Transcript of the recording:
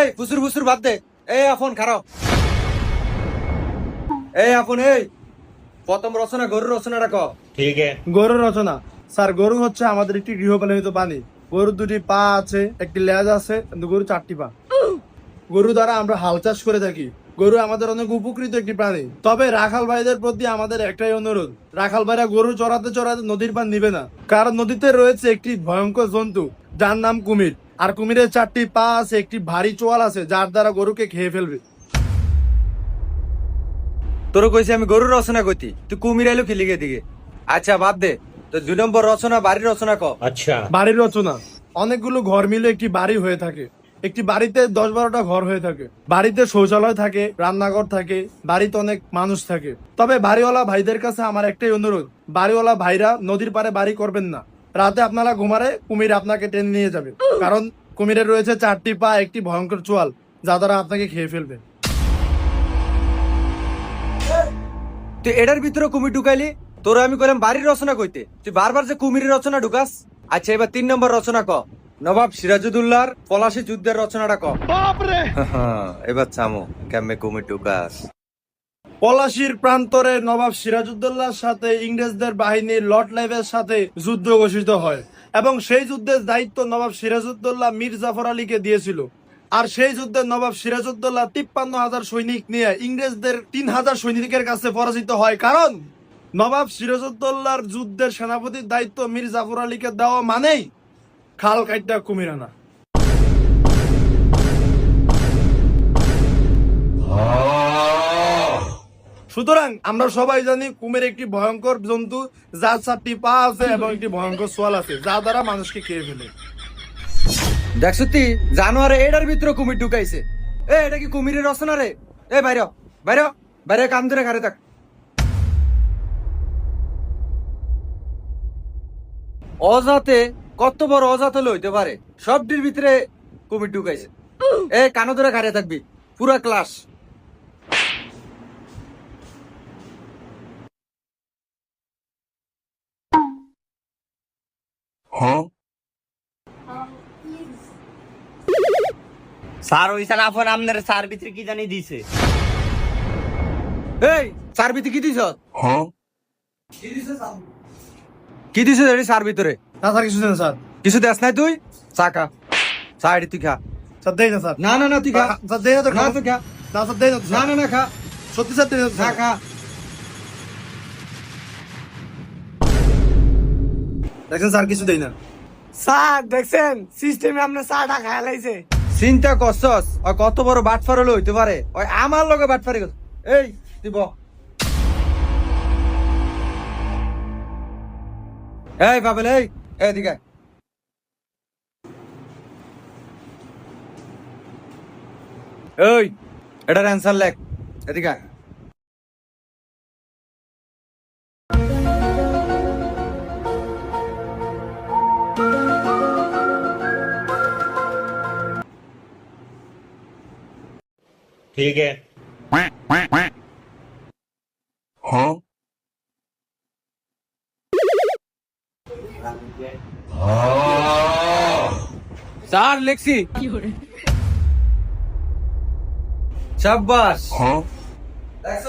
এই ফুসুর ফুসুর বাদ দে। এই আপন খারাপ, এই আপন এই প্রথম রচনা গরুর রচনাটা ক। ठीक है। গরুর রচনা স্যার, গরু হচ্ছে আমাদের একটি গৃহপালিত প্রাণী। গরুর দুটি পা আছে, একটি লেজ আছে, কিন্তু গরু চারটি পা। গরু দ্বারা আমরা হাল চাষ করে থাকি। গরু আমাদের অনেক উপকৃত একটি প্রাণী। তবে রাখাল ভাইদের প্রতি আমাদের একটাই অনুরোধ, রাখাল ভাইরা গরু চড়াতে চড়াতে নদীর পান নিবে না, কারণ নদীতে রয়েছে একটি ভয়ঙ্কর জন্তু যার নাম কুমির। আর কুমিরের চারটি পা আছে, একটি ভারী চোয়াল আছে, যার দ্বারা গরুকে খেয়ে ফেলবে। তোর কইছি আমি গরুর রচনা কইতি, তুই কুমির আইলো কি লিগে দিকে। আচ্ছা বাদ দে, তো 2 নম্বর রচনা বাড়ির রচনা ক। अच्छा। বাড়ির রচনা অনেকগুলো ঘর মিলে একটি বাড়ি হয়ে থাকে। একটি বাড়িতে 10-12টা ঘর হয়ে থাকে। বাড়িতে শৌচালয় থাকে, রান্নাঘর থাকে, বাড়িতে অনেক মানুষ থাকে। তবে বাড়িওয়ালা ভাইদের কাছে আমার একটাই অনুরোধ, বাড়িওয়ালা ভাইরা নদীর পাড়ে বাড়ি করবেন না। রাতে আপনারা ঘুমারে কুমির আপনাকে টেনে নিয়ে যাবে, কারণ কুমিরের রয়েছে চারটি পা, একটি ভয়ঙ্কর চোয়াল, যা দ্বারা আপনাকে খেয়ে ফেলবে। তুই এটার ভিতরে কুমির ঢুকাইলি, তোর আমি কইলাম বাড়ির রচনা কইতে, তুই বারবার যে কুমিরের রচনা ঢুকাস। আচ্ছা এবার 3 নম্বর রচনা ক, নবাব সিরাজউদ্দৌলার পলাশী যুদ্ধের রচনাটা ক। এবার চামো কেমনে কুমির ঢুকাস। পলাশীর প্রান্তরে নবাব সিরাজউদ্দৌলার সাথে ইংরেজদের বাহিনীর লর্ড লাইভের সাথে যুদ্ধ ঘোষিত হয়, এবং সেই যুদ্ধের দায়িত্ব নবাব সিরাজউদ্দৌলা মীর জাফর আলীকে দিয়েছিল। আর সেই যুদ্ধে নবাব সিরাজউদ্দৌলা 53,000 সৈনিক নিয়ে ইংরেজদের 3,000 সৈনিকের কাছে পরাজিত হয়। কারণ নবাব সিরাজউদ্দৌলার যুদ্ধের সেনাপতির দায়িত্ব মীর জাফর আলীকে দেওয়া মানেই খাল কাইটা কুমির আনা। সুতরাং আমরা সবাই জানি কুমির একটি ভয়ঙ্কর জন্তু, যার 4টি পা আছে এবং একটি ভয়ঙ্কর সোয়াল আছে, যা দ্বারা মানুষকে খেয়ে ফেলে। দেখছ তুই জানোয়ারে এটার ভিতরে কুমির ঢুকাইছে। এ এটা কি কুমিরের রচনা রে? এ বাইরে বাইরে বাইরে, কাম ধরে ঘরে থাক। অজাতে কত বড় অজাত হলে হইতে পারে, সবটির ভিতরে কুমির ঢুকাইছে। এ কানো ধরে ঘরে থাকবি পুরা ক্লাস। স্যার ওই সালা ফোন আপনার স্যার ভিতরে কি জানি দিছে। এই সার ভিতরে কি দিছ? কি দিছ সার ভিতরে? না স্যার, কিছু দেন স্যার। কিছু দেস নাই তুই? চা খা, চা এটি তুই খা। স্যার দেই না স্যার। না না না তুই খা। স্যার দেই না তো, না তুই খা। না স্যার দেই না তো, না না না খা, সত্যি স্যার দেই না তো, খা খা। দেখেন স্যার কিছু দেই না। স্যার দেখছেন সিস্টেমে আপনার চাটা খায়া লাইছে। চিন্তা করছস ওই কত বড় বাটফার হলে হইতে পারে? ওই আমার লগে বাটফারি কর। এই দিব, এই বাবেল, এই এদিকে আয়। এই এটার অ্যান্সার লেখ, এদিকে আয়। ठीक है। স্যার লেখছি। শাবাশ। দেখছ?